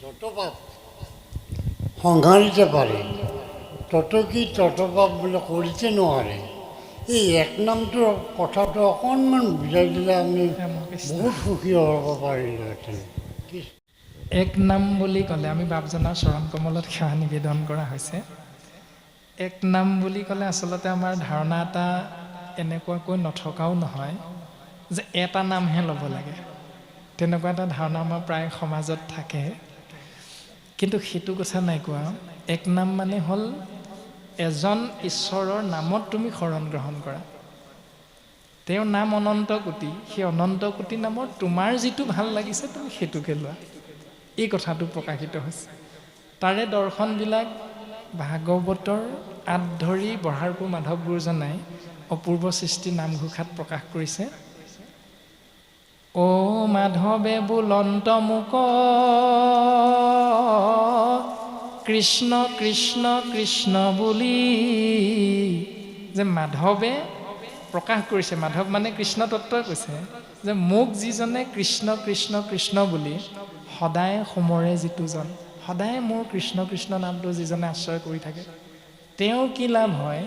ততপাপ সংঘাৰিতে পাৰে, তত কি ততপাপ বোলে কৰিতে নোৱাৰে। এই এক নামটোৰ কথাটো অকণমান বুজাই দিলে আমি বহুত সুখী হ'ব পাৰিলোহেঁতেন। এক নাম বুলি ক'লে আমি বাপজনাৰ চৰণ কমলত সেৱা নিবেদন কৰা হৈছে। এক নাম বুলি ক'লে আচলতে আমাৰ ধাৰণা এটা এনেকুৱাকৈ নথকাও নহয় যে এটা নামহে ল'ব লাগে, তেনেকুৱা এটা ধাৰণা আমাৰ প্ৰায় সমাজত থাকে। কিন্তু সেইটো কথা নাই কোৱা। এক নাম মানে হ'ল এজন ঈশ্বৰৰ নামত তুমি শৰণ গ্ৰহণ কৰা। তেওঁৰ নাম অনন্ত কোটি, সেই অনন্ত কোটি নামৰ তোমাৰ যিটো ভাল লাগিছে তুমি সেইটোকে লোৱা, এই কথাটো প্ৰকাশিত হৈছে। তাৰে দৰ্শনবিলাক ভাগৱতৰ আঁত ধৰি বঢ়াৰপুৰ মাধৱ গুৰুজনাই অপূৰ্ব সৃষ্টি নামঘোষাত প্ৰকাশ কৰিছে। অ মাধৱে বুলন্ত মুক কৃষ্ণ কৃষ্ণ কৃষ্ণ বুলি, যে মাধৱে প্ৰকাশ কৰিছে, মাধৱ মানে কৃষ্ণ তত্ত্বই কৈছে যে মোক যিজনে কৃষ্ণ কৃষ্ণ কৃষ্ণ বুলি সদায় সোমৰে যিটোজন, সদায় মোৰ কৃষ্ণ কৃষ্ণ নামটো যিজনে আশ্ৰয় কৰি থাকে, তেওঁৰ কি লাভ হয়?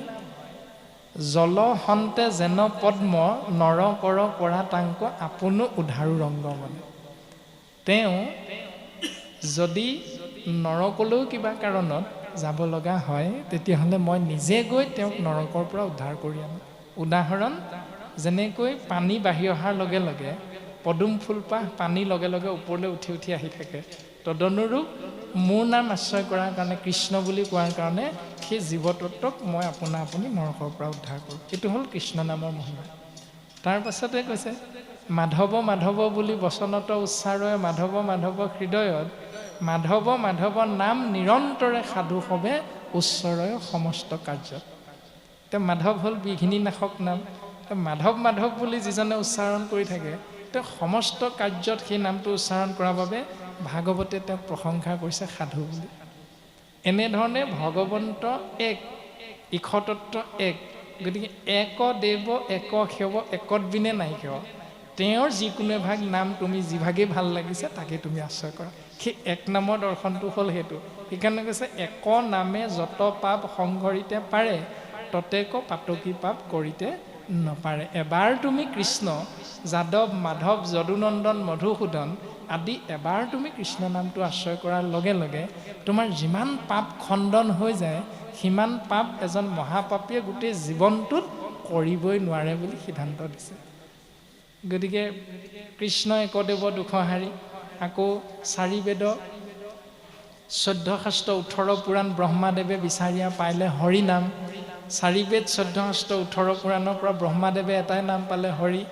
জল সন্তে যেন পদ্ম নৰ কৰ পৰা তাংক আপোনো উধাৰো ৰংগ মানে। তেওঁ যদি নৰকলৈও কিবা কাৰণত যাব লগা হয়, তেতিয়াহ'লে মই নিজে গৈ তেওঁক নৰকৰ পৰা উদ্ধাৰ কৰি আনো। উদাহৰণ, যেনেকৈ পানী বাঢ়ি অহাৰ লগে লগে পদুম ফুলপাহ পানীৰ লগে লগে ওপৰলৈ উঠি উঠি আহি থাকে, তদনুৰূপ মোৰ নাম আশ্ৰয় কৰাৰ কাৰণে, কৃষ্ণ বুলি কোৱাৰ কাৰণে সেই জীৱতত্বক মই আপোনা আপুনি নৰকৰ পৰা উদ্ধাৰ কৰোঁ। এইটো হ'ল কৃষ্ণ নামৰ মহিমা। তাৰ পাছতে কৈছে মাধৱ মাধৱ বুলি বচনত উচ্চাৰয় মাধৱ মাধৱ হৃদয়ত, মাধৱ মাধৱ নাম নিৰন্তৰে সাধু সবে উচ্চৰয় সমস্ত কাৰ্যত। তেওঁ মাধৱ হ'ল বিঘিনি নাশক নাম। মাধৱ মাধৱ বুলি যিজনে উচ্চাৰণ কৰি থাকে, তেওঁ সমস্ত কাৰ্যত সেই নামটো উচ্চাৰণ কৰাৰ বাবে ভাগৱতে তেওঁক প্ৰশংসা কৰিছে সাধু বুলি। এনেধৰণে ভগৱন্ত এক, ঈশতত্ত্ব এক, গতিকে এক দেৱ এক সেৱ একত বিনে নাই সেৱ। তেওঁৰ যিকোনো এভাগ নাম তুমি যিভাগেই ভাল লাগিছে তাকে তুমি আশ্ৰয় কৰা। সেই এক নামৰ দৰ্শনটো হ'ল সেইটো। সেইকাৰণে কৈছে এক নামে যত পাপ সংঘৰিতে পাৰে, ততেক পাতকী পাপ কৰিতে নপাৰে। এবাৰ তুমি কৃষ্ণ, যাদৱ মাধৱ যদুনন্দন মধুসূদন আদি এবাৰ তুমি কৃষ্ণ নামটো আশ্ৰয় কৰাৰ লগে লগে তোমাৰ যিমান পাপ খণ্ডন হৈ যায়, সিমান পাপ এজন মহাপাপীয়ে গোটেই জীৱনটোত কৰিবই নোৱাৰে বুলি সিদ্ধান্ত দিছে। গতিকে কৃষ্ণ একদেৱ দুখহাৰী, আকৌ চাৰি বেদ 14 শাস্ত্ৰ 18 পুৰাণ ব্ৰহ্মাদেৱে বিচাৰিয়া পাইলে হৰি নাম। চাৰি বেদ 14 শাস্ত্ৰ 18 পুৰাণৰ পৰা ব্ৰহ্মাদেৱে এটাই নাম পালে হৰি।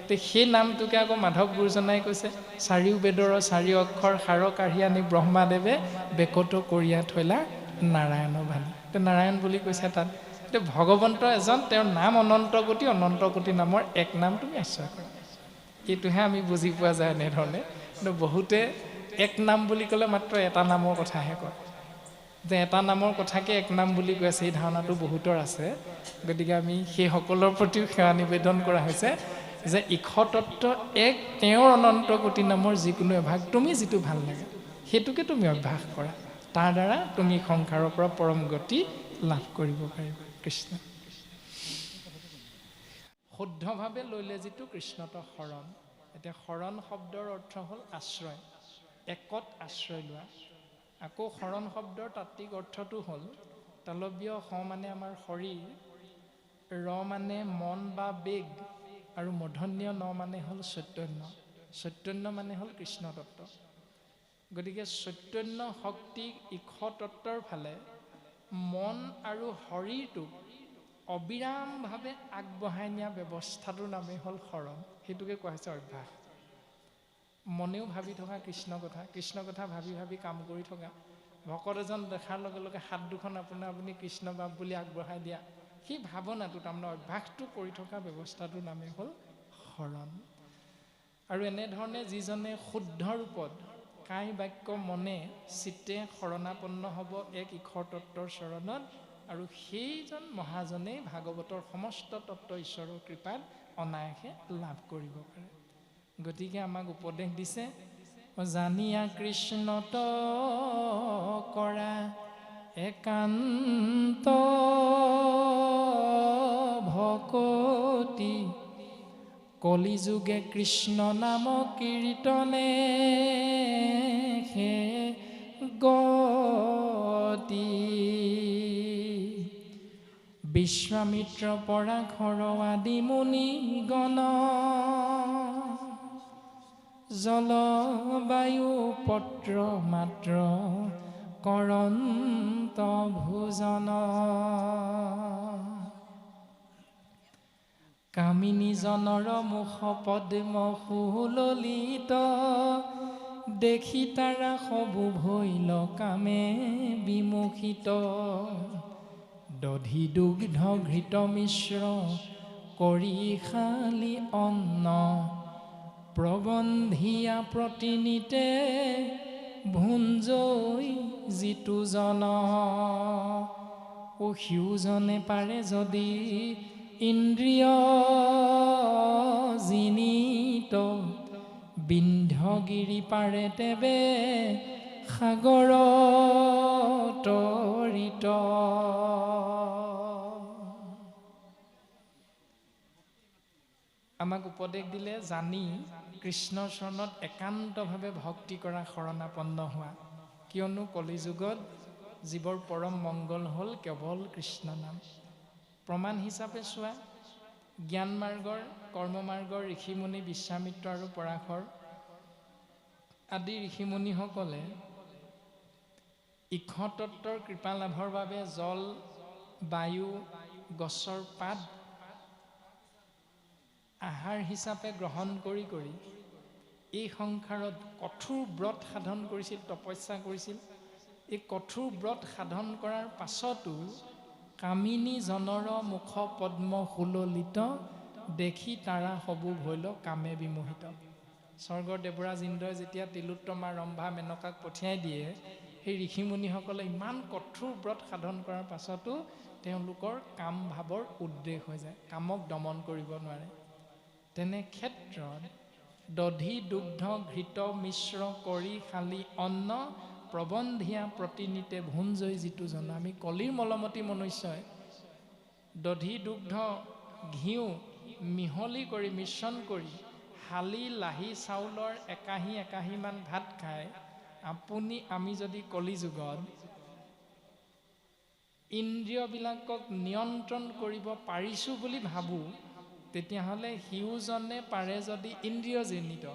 তো সেই নামটোকে আকৌ মাধৱ গুৰুজনাই কৈছে চাৰিও বেদৰ চাৰি অক্ষৰ সাৰ কাঢ়ি আনি ব্ৰহ্মাদেৱে বেকত কৰিয়া থৈলা নাৰায়ণ ভানি। তো নাৰায়ণ বুলি কৈছে তাত। এতিয়া ভগৱন্ত এজন, তেওঁৰ নাম অনন্ত কোটি নামৰ এক নাম তুমি আশ্ৰয় কৰা। এইটোহে আমি বুজি পোৱা যায় এনেধৰণে। কিন্তু বহুতে এক নাম বুলি ক'লে মাত্ৰ এটা নামৰ কথাহে কয়, যে এটা নামৰ কথাকে এক নাম বুলি কৈ আছে, এই ধাৰণাটো বহুতৰ আছে। গতিকে আমি সেইসকলৰ প্ৰতিও সেৱা নিবেদন কৰা হৈছে যে ঈশতত্ত্ব এক, তেওঁৰ অনন্ত কোটি নামৰ যিকোনো এভাগ তুমি যিটো ভাল লাগে সেইটোকে তুমি অভ্যাস কৰা, তাৰ দ্বাৰা তুমি সংসাৰৰ পৰা পৰম গতি লাভ কৰিব পাৰিবা। কৃষ্ণ শুদ্ধভাৱে লৈলে যিটো কৃষ্ণত শৰণ। এতিয়া শৰণ শব্দৰ অৰ্থ হ'ল আশ্ৰয়, একত আশ্ৰয় লোৱা। আকৌ শৰণ শব্দৰ তাত্ত্বিক অৰ্থটো হ'ল তালব্য স মানে আমাৰ শৰীৰ, ৰ মানে মন বা বেগ, আৰু মূৰ্ধন্য ন মানে হ'ল চৈতন্য। চৈতন্য মানে হ'ল কৃষ্ণ তত্ত্ব। গতিকে চৈতন্য শক্তিক ঈশতত্ত্বৰ ফালে মন আৰু শৰীৰটোক অবিৰামভাৱে আগবঢ়াই নিয়া ব্যৱস্থাটোৰ নামেই হ'ল শৰণ। সেইটোকে কোৱা হৈছে অভ্যাস। মনেও ভাবি থকা কৃষ্ণ কথা ভাবি ভাবি কাম কৰি থকা, ভকত এজন দেখাৰ লগে লগে হাত দুখন আপুনি কৃষ্ণ বাপ বুলি আগবঢ়াই দিয়া, সেই ভাৱনাটো তাৰমানে অভ্যাসটো কৰি থকা ব্যৱস্থাটোৰ নামেই হ'ল শৰণ। আৰু এনেধৰণে যিজনে শুদ্ধ ৰূপত কায় বাক্য মনে চিত্তে শৰণাপন্ন হ'ব এক ঈশৰ তত্ত্বৰ চৰণত, আৰু সেইজন মহাজনেই ভাগৱতৰ সমস্ত তত্ত্ব ঈশ্বৰৰ কৃপাত অনায়াসে লাভ কৰিব পাৰে। গতিকে আমাক উপদেশ দিছে জানিয়া কৃষ্ণত কৰা একান্ত ভকতি কলিযুগে কৃষ্ণ নাম কীৰ্তনে হে গতি বিশ্বামিত্ৰ পৰাশৰ আদি মুনি গণ জলবায়ু পত্ৰ মাত্ৰ কৰন্ত ভোজন কামিনী জনৰ মুখ পদ্ম সুললিত দেখি তাৰা সবু ভৈল কামে বিমুখিত দধি দুগ্ধ ঘৃত মিশ্ৰ কৰি খালি অন্ন প্ৰবন্ধিয়া প্ৰতিনিতে ভুঞ্জৈ যিটো জন সিউজনে পাৰে যদি ইন্দ্ৰিয় জিনিত বিন্ধ্যগিৰি পাৰে তেবে সাগৰ তৰিত আমাক উপদেশ দিলে জানি কৃষ্ণৰ চৰণত একান্তভাৱে ভক্তি কৰা শৰণাপন্ন হোৱা কিয়নো কলিযুগত জীৱৰ পৰম মংগল হ'ল কেৱল কৃষ্ণ নাম প্ৰমাণ হিচাপে চোৱা জ্ঞান মাৰ্গৰ কৰ্ম মাৰ্গৰ ঋষিমুনি বিশ্বামিত্ৰ আৰু পৰাশৰ আদি ঋষিমুনিসকলে ইক্ষতত্বৰ কৃপা লাভৰ বাবে জল বায়ু গছৰ পাত আহাৰ হিচাপে গ্ৰহণ কৰি এই সংসাৰত কঠোৰ ব্ৰত সাধন কৰিছিল তপস্যা কৰিছিল এই কঠোৰ ব্ৰত সাধন কৰাৰ পাছতো কামিনী জনৰ মুখ পদ্ম সুললিত দেখি তাৰা সবু ভৈল কামে বিমোহিত স্বৰ্গৰ দেৱৰাজ ইন্দ্ৰই যেতিয়া তিলোত্তমা ৰম্ভা মেনকাক পঠিয়াই দিয়ে সেই ঋষিমুনিসকলে ইমান কঠোৰ ব্ৰত সাধন কৰাৰ পাছতো তেওঁলোকৰ কাম ভাৱৰ উদ্ৰেক হৈ যায় কামক দমন কৰিব নোৱাৰে তেনে ক্ষেত্ৰত দধি দুগ্ধ ঘৃত মিশ্ৰ কৰি খালি অন্ন প্ৰবন্ধিয়া প্ৰতিনিতে ভুঞ্জৈ যিটো জন আমি কলিৰ মলমতি মনুষ্যই দধি দুগ্ধ ঘিউ মিহলি কৰি মিশ্ৰণ কৰি শালি লাহি চাউলৰ একাহীমান ভাত খাই আমি যদি কলিযুগত ইন্দ্ৰিয়বিলাকক নিয়ন্ত্ৰণ কৰিব পাৰিছোঁ বুলি ভাবোঁ তেতিয়াহ'লে সিউজনে পাৰে যদি ইন্দ্ৰিয়জনিত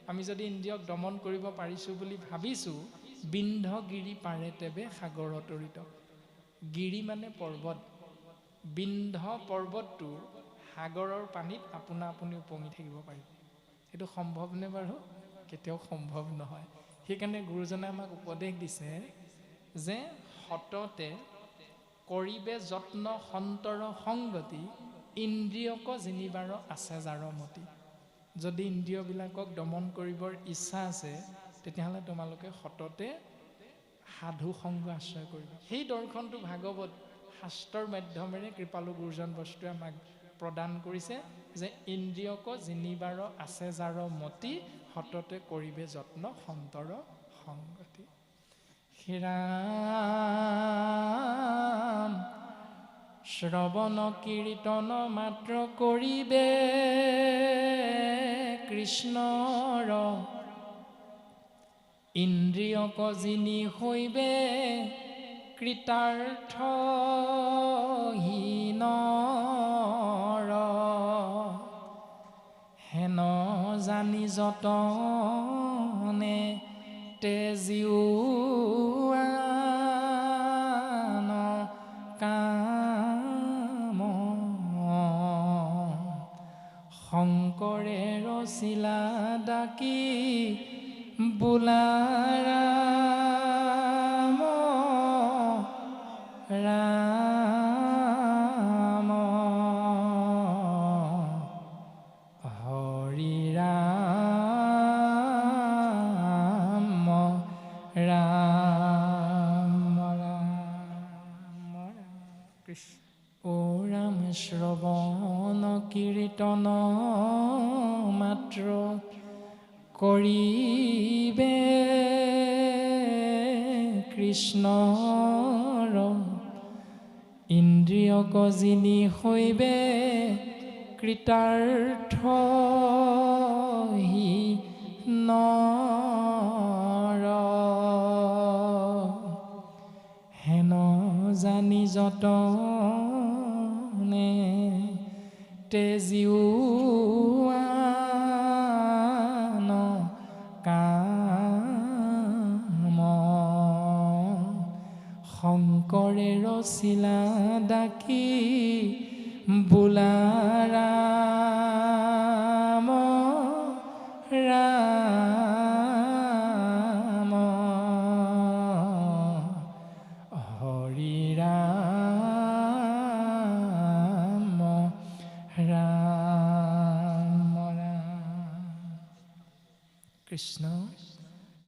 আমি যদি ইন্দ্ৰিয়ক দমন কৰিব পাৰিছোঁ বুলি ভাবিছোঁ বিন্ধ্যগিৰি পাৰে তেবে সাগৰ তৰিত গিৰি মানে পৰ্বত বিন্ধ্য পৰ্বতটো সাগৰৰ পানীত আপুনি উপঙি থাকিব পাৰিব সেইটো সম্ভৱনে বাৰু কেতিয়াও সম্ভৱ নহয় সেইকাৰণে গুৰুজনে আমাক উপদেশ দিছে যে সততে কৰিবে যত্ন সন্তৰ সংগতি ইন্দ্ৰিয়ক জিনিবাৰ আছে যাৰ মতি যদি ইন্দ্ৰিয়বিলাকক দমন কৰিবৰ ইচ্ছা আছে তেতিয়াহ'লে তোমালোকে সততে সাধু সংগ আশ্ৰয় কৰিবা সেই দৰ্শনটো ভাগৱত শাস্ত্ৰৰ মাধ্যমেৰে কৃপালু গুৰুজন বস্তুৱে আমাক প্ৰদান কৰিছে যে ইন্দ্ৰিয়ক জিনিবাৰ আছে যাৰ মতি সততে কৰিবে যত্ন সন্তৰ সংগতি শ্ৰীৰাম শ্ৰৱণ কীৰ্তন মাত্ৰ কৰিবে কৃষ্ণৰ ইন্দ্ৰিয়ক জিনি হৈবে কৃতাৰ্থহীনৰ হেন জানি যতনে তেজিওৱান কাম শংকৰে ৰচিলা ডাকি বোলাৰাম ৰাম হৰি ৰাম ৰাম ৰাম কৃষ্ণ ও ৰাম শ্ৰৱণ কীৰ্তন মাত্ৰ কৰিবে কৃষ্ণৰ ইন্দ্ৰিয় গজিনী হৈবে কৃতাৰ্থ হি নৰ হেন জানি যতনে তেজিওৱান কাম শংকৰে ৰচিলা ডাকি বোলা ৰাম ৰাম হৰি ৰাম ৰাম ৰাম কৃষ্ণ